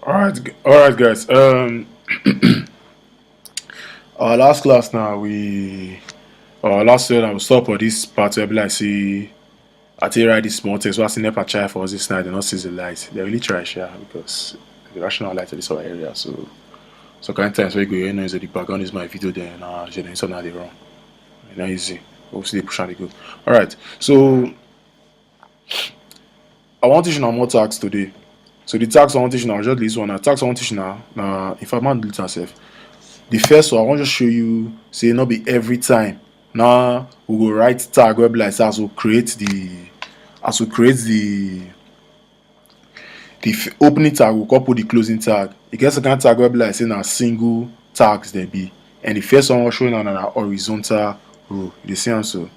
All right, guys. Our last class now our last year now we stop for this part where be like see I tell you write this small text. What's in never try for us this night? They not see the light. They really try share because the rational light of this our area. So kind of times where you go you know is the background is my video then generation now they wrong. It's not easy. Obviously they push and they go. All right. So I want to teach you more tax today. So the tax I want to teach you now just this one. Now tax I want to teach you now. If I man do it myself. The first one I want to show you say not be every time. Now we go write tag web like that as we create the opening tag we come put the closing tag. E get some kind tag web like say na single tags there be, and the first one we show now na horizontal row. You dey see am so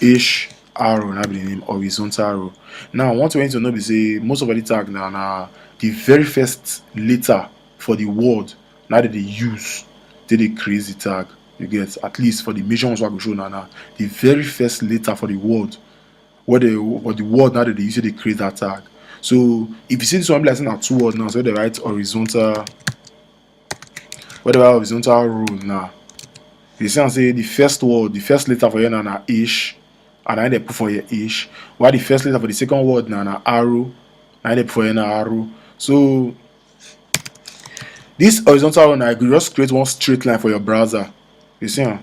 h arrow na be the name horizontal row. Now one thing you need to know be say most of the tag na the very first letter for the word na dem dey use take dey create the tag. You get at least for the major ones wey I go show now the very first letter for the word for the word now that they use to create that tag. So if you see this one be like saying two words now, so they write horizontal, whatever horizontal row now. You see and say the first word, the first letter for here now na ish, and then they put for here ish. While the first letter for the second word now na arrow, and they put for here na arrow. So this horizontal row now, you just create one straight line for your browser. You see, so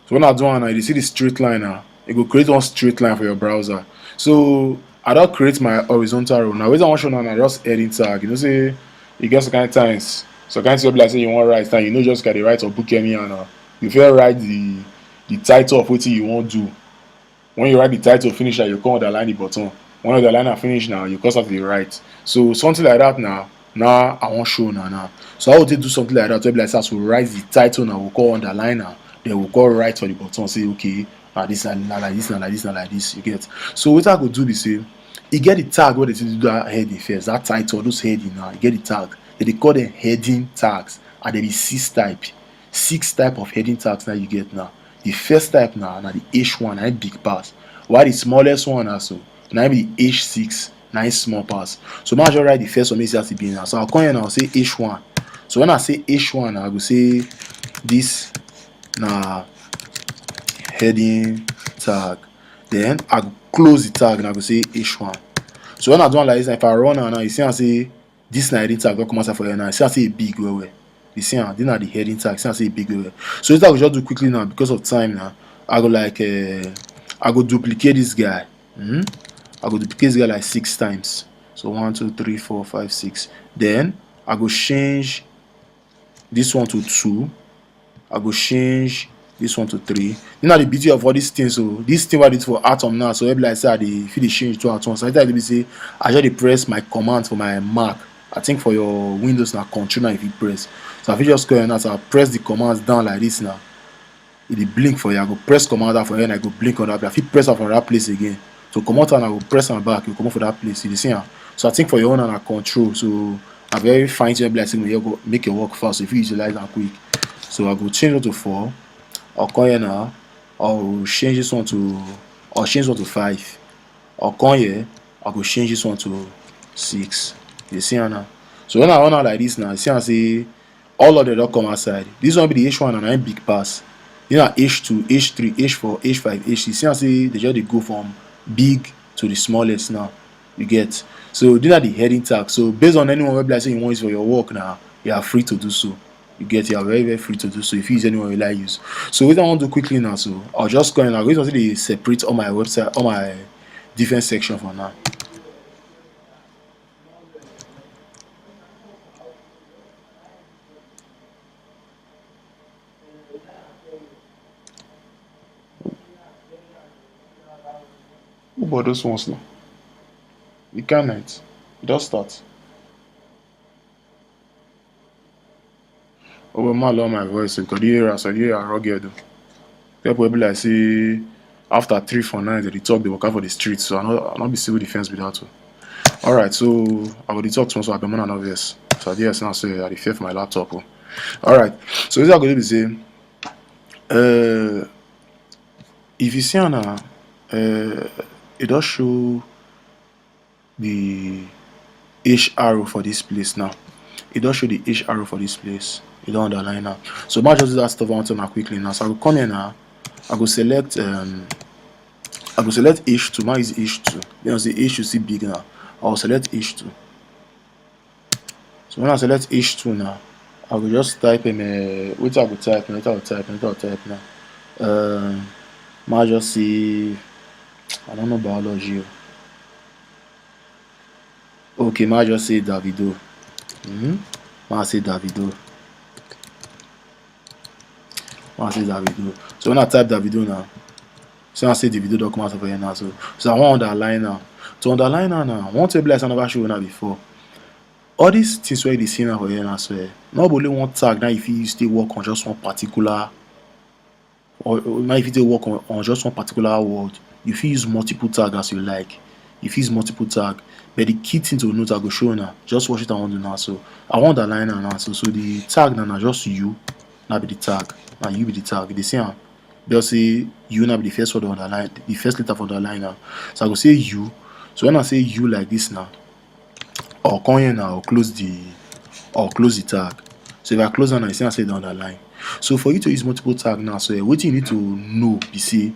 when I do one now, you see the straight line now. It will create one straight line for your browser. So I don't create my horizontal row. Now, what I want to show now, just heading tag. You know, say you get some kind of times. So kind of like say you want to write, and you know just get the right or book any and you feel write the title of what you want to do. When you write the title finish, you come underline the button. When the line are finished now, you cross off the right. So something like that now. Now I want show now. So I will do something like that. Like that, so write the title now. We'll call underline now. Then we'll go right for the button. Say okay, this and like this and like this and like this. You get. So what I could do be say, you get the tag where they do that heading first. That title, those heading now. You get the tag. They call them heading tags, and there be six type of heading tags now you get now. The first type now the H1 na big pass, while the smallest one also na be the H6 na small pass. So now I just write the first one make it be now. So I'll come here now say H1. So when I say H1 I go say this na heading tag. Then I go close the tag and I go say H1. So when I do one like this, if I run now, you see I say this na heading tag don come outside for here now. You see I say big well. You see am, these are the heading tags. You see I say big well. So this I will just do quickly now because of time now. I go like I go duplicate this guy. I go duplicate this guy like 6 times. So 1, 2, 3, 4, 5, 6. Then I go change this one to 2. I go change this one to 3. You know the beauty of all these things. So this thing what I did for Atom now. So every like say I dey change to at once. So I just say I just press my command for my Mac. I think for your Windows now control now if you press. So if you just go now, so I press the commands down like this now. It will blink for you. I go press command down for you and I go blink on that place. If you press up on that place again. So come out and I go press on back, you come out for that place. You see how? So I think for your own and I control. So I very fine tune blessing when you go make your work fast. So if you utilize that quick. So I go change it to 4. I'll come here now. I'll change this one to 5. I'll come here. I go change this one to 6. You see how now? So when I run out like this now, you see how I say all of them don't come outside. This one be the H1 and I'm big pass. You know H2, H3, H4, H5, H6. See how say they just go from big to the smallest now. You get. So these are the heading tags. So based on anyone web like say you want use for your work now, you are free to do so. You get, you are very very free to do so if you use anyone you like use. So what I want to do quickly now, so I'll just go and I'm going to see they separate all my website, all my different section for now. Who bought those ones now? You can't. It just start. Oh, well, man, love my voice because you hear us, you hear rugged. People be like, say, after 3 for 9, they talk, they walk out for the streets. So I'll not be civil defense with that. Alright, so I will talk to so I've been more than obvious. So I guess now say I fear for my laptop. Alright, so this is going to be say, if you see now, it does show the H arrow for this place now. it does show the H arrow for this place. You don't underline now. So I just do that stuff I want to now quickly now. So I will come here now. I go select H2. Mine is H2. Then I say H should see big now. I'll select H2. So when I select H2 now, I will just type in what I will type now. Might just see, I don't know biology. Okay, might just say Davido. Might say Davido. So when I type Davido now, so I say the video don't come out over here now. So I want to underline now. To underline now, I want to be like I never show now before. All these things where you see now for here now, so not only one tag now if you still work on just one particular, or now if you still work on just one particular word, you can use multiple tag as you like. If you use multiple tag, but the key thing to note I go show now. Just watch it I want to do now. So I want to underline now. So the tag now just you, now be the tag. Now you be the tag. The same. They'll say you now be the first word on the line, the first letter for the line now. So I go say you. So when I say you like this now, I'll come here now, I'll close the tag. So if I close now, you see I say the underline. So for you to use multiple tag now, so what you need to know, you see,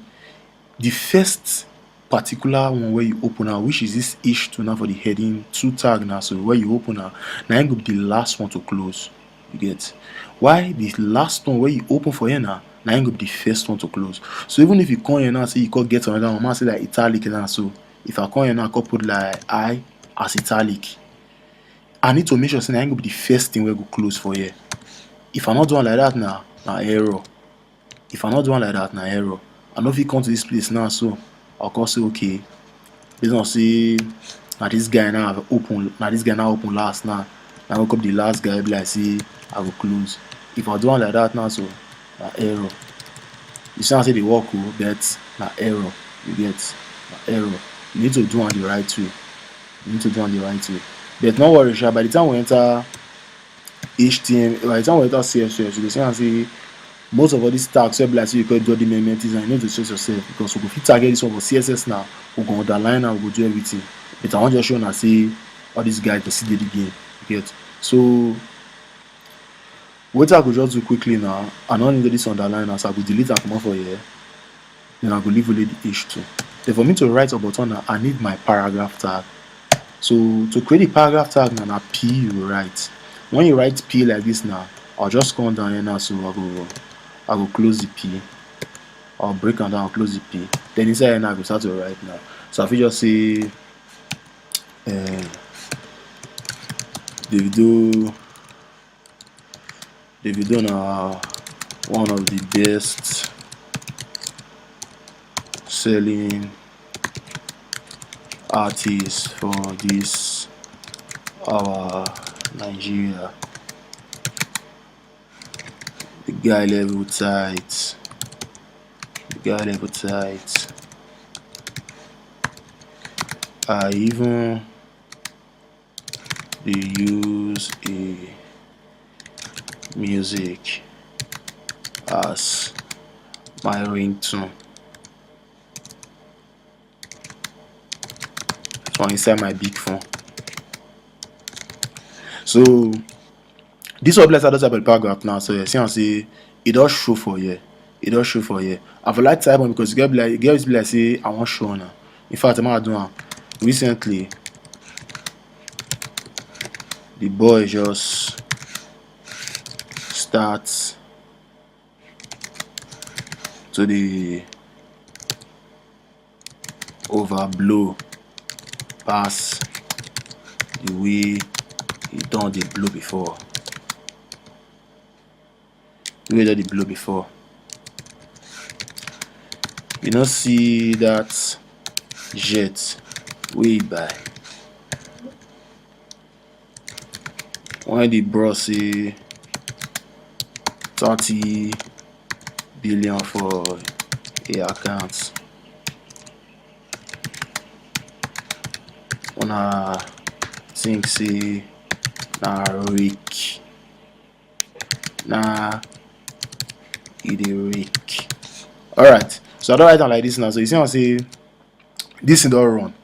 the first particular one where you open now, which is this H2 now for the heading 2 tag now. So where you open now it will be the last one to close. You get why the last one where you open for here now it will be the first one to close. So even if you come here now, say you could get another one, I say like italic now. So if I come here now, I could put like I as italic. I need to make sure saying I will be the first thing where go close for here. If I'm not doing like that now error. If I'm not doing like that error. I know if you come to this place now, so I'll call say okay. Based on say now this guy now have open. Now this guy now open last now. I look up the last guy, be like see I will close. If I do one like that now, so error. You see I say the work but error. You get error. You need to do on the right way. But no worry, by the time we enter HTML, by the time we enter CSS, you can see and see most of all these tags where like so you can do the amendments and you need to stress yourself because we go fit target this one for CSS now. We go underline and we go do everything. But I want to show you and see all these guys to see the game. You get so what I could just do quickly now, I don't need this underline now, so I could delete and come off for here. Then I could leave only the H2. Then for me to write a button now, I need my paragraph tag. So to create a paragraph tag now, a P you write. When you write P like this now, I'll just come down here now, so I go close the P. I'll break and down, I'll close the P. Then inside here now I go start to write now. So if you just say Davido now one of the best selling artists for this our Nigeria. The guy level tight. I even use a music as my ringtone. So inside my big phone. So this object I just have a paragraph now. So you see and see it does show for here. I would like type on because it gets like say I want show now. In fact, I'm doing recently the boy just starts to the overblow pass the way he done the blow before. You don't see that jet way by when the bro say 30 billion for a account. When I think say na rake, na it a rake. Alright, so I don't write down like this now. So you see how I say this is all run.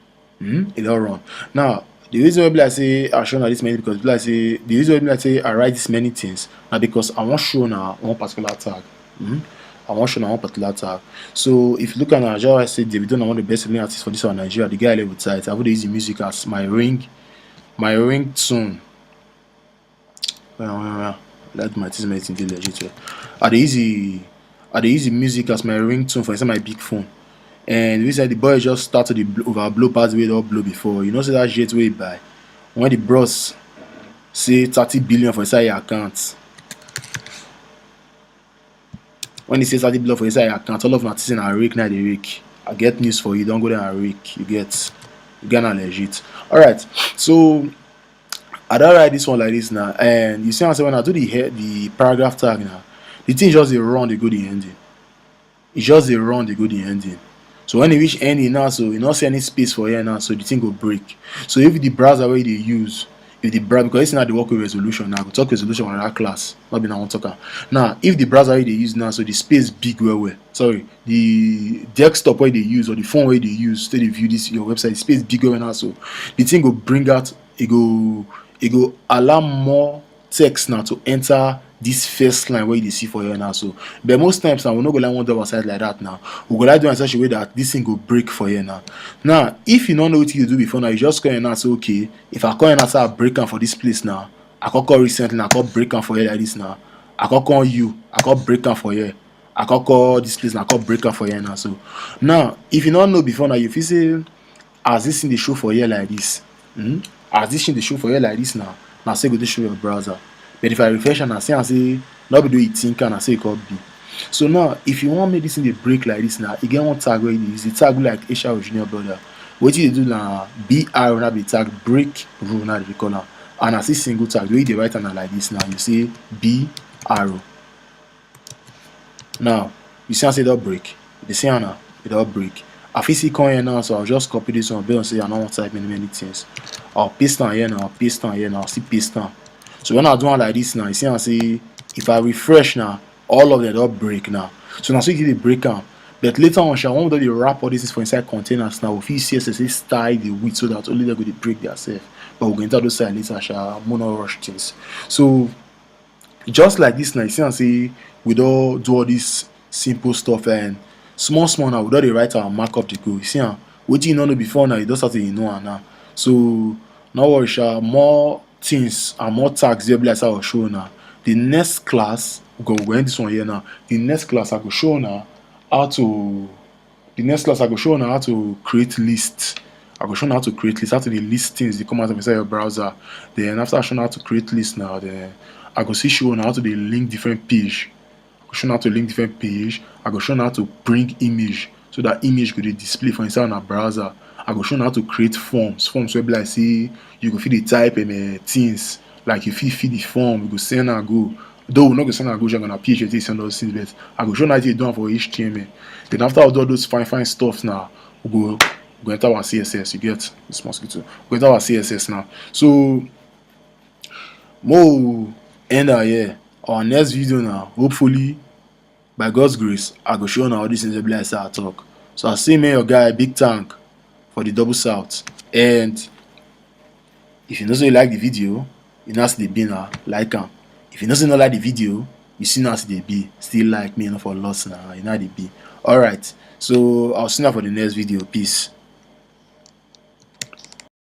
It all run. Now The reason why be like say I show now this many because be like say the reason why be like say I write this many things now because I want show now one particular tag. Mhm. I want show now one particular tag. So if you look at Nigeria, I say Davido na one of the best selling artists for this one Nigeria. The guy I live with tight. I would use the music as my ringtone. Let my team make it legit. I dey use the music as my ringtone for inside my big phone. And we said the boy just started the overblow pass the way they blow before. You know, say that jet way by when the bros say 30 billion for inside your account. When he says 30 billion for inside your account, all of my things are rake now they rake. I get news for you, don't go there and rake. You get a legit. Alright, so I don't write this one like this now. And you see what I'm saying when I do the paragraph tag now, the thing just they run they go the ending. It's just they run they go the ending. So when you reach ending now, so you not see any space for here now, so the thing go break. So if the browser way they use, if the browser because it's not the work with resolution now, we talk resolution on that class, not be now one talker. Now if the browser way they use now, so the space big well. Sorry, the desktop way they use or the phone way they use, so they view this your website, the space big well now, so the thing go bring out, it go allow more text now to enter this first line where you see for here now. So but most times now we no go like one double side like that now. We go like do in such a way that this thing go break for here now. Now if you don't know what you do before now, you just come here now say okay, if I come here now say I break am for this place now, I can call recently I can break am for here like this now. I can call you, I can break am for here. I can call this place now, I can break am for here now. So now if you don't know before now, you feel say as this thing dey show for here like this, as this thing dey show for here like this now say go dey show your browser. But if I refresh and I say not be do it think and I say it called B. So now if you want make this thing dey break like this now, you get one tag where you use the tag like Asia Junior brother. What you do now BR na be tag break rule now they call am. And I see single tag the way you write am like this now you say B arrow. Now you see I say it don't break. The see now it don't break. I fit see come here now, so I'll just copy this one. But say I don't want to type many things. I'll paste on here now. I'll paste on here now. I'll still paste on. So when I do one like this now, you see I say if I refresh now, all of them don't break now. So now so you get the break out. But later on, when we do the wrap all this is for inside containers now, if you CSS style the width so that only they go to break themselves. But we'll go into those side later, shall mono rush things. So just like this now, you see I say we don't do all this simple stuff and small now we don dey write our markup dey go. You see am wetin you no know before now you don start to know am now. So no worry sha, more things and more tags dey be like say I go show now. The next class we go end this one here now. The next class I go show now how to create lists. I go show now how to create lists, how to dey list things dey come out of inside your browser. Then after I show how to create lists now, then I go see show now how to dey link different page. Show how to link different page. I go show how to bring image so that image go dey display for inside our browser. I go show how to create forms wey be like say you go fit dey type things like you fit fill the form, you go send am go. Though we no go send am go just gonna PHP take send those things, but I go show how to do am for HTML. Then after I do all those fine stuff now, we go enter our CSS. You get this mosquito. We go enter our CSS now. So more end here. Our next video now, hopefully by God's grace, I go show now all these things be like say I talk. So I see me your guy Big Tank for the double south. And if you know say you like the video, you know see the be now, like am. If you know say you not like the video, you see now see the be, still like me, not for loss now, you know the be. Alright, so I'll see you now for the next video. Peace.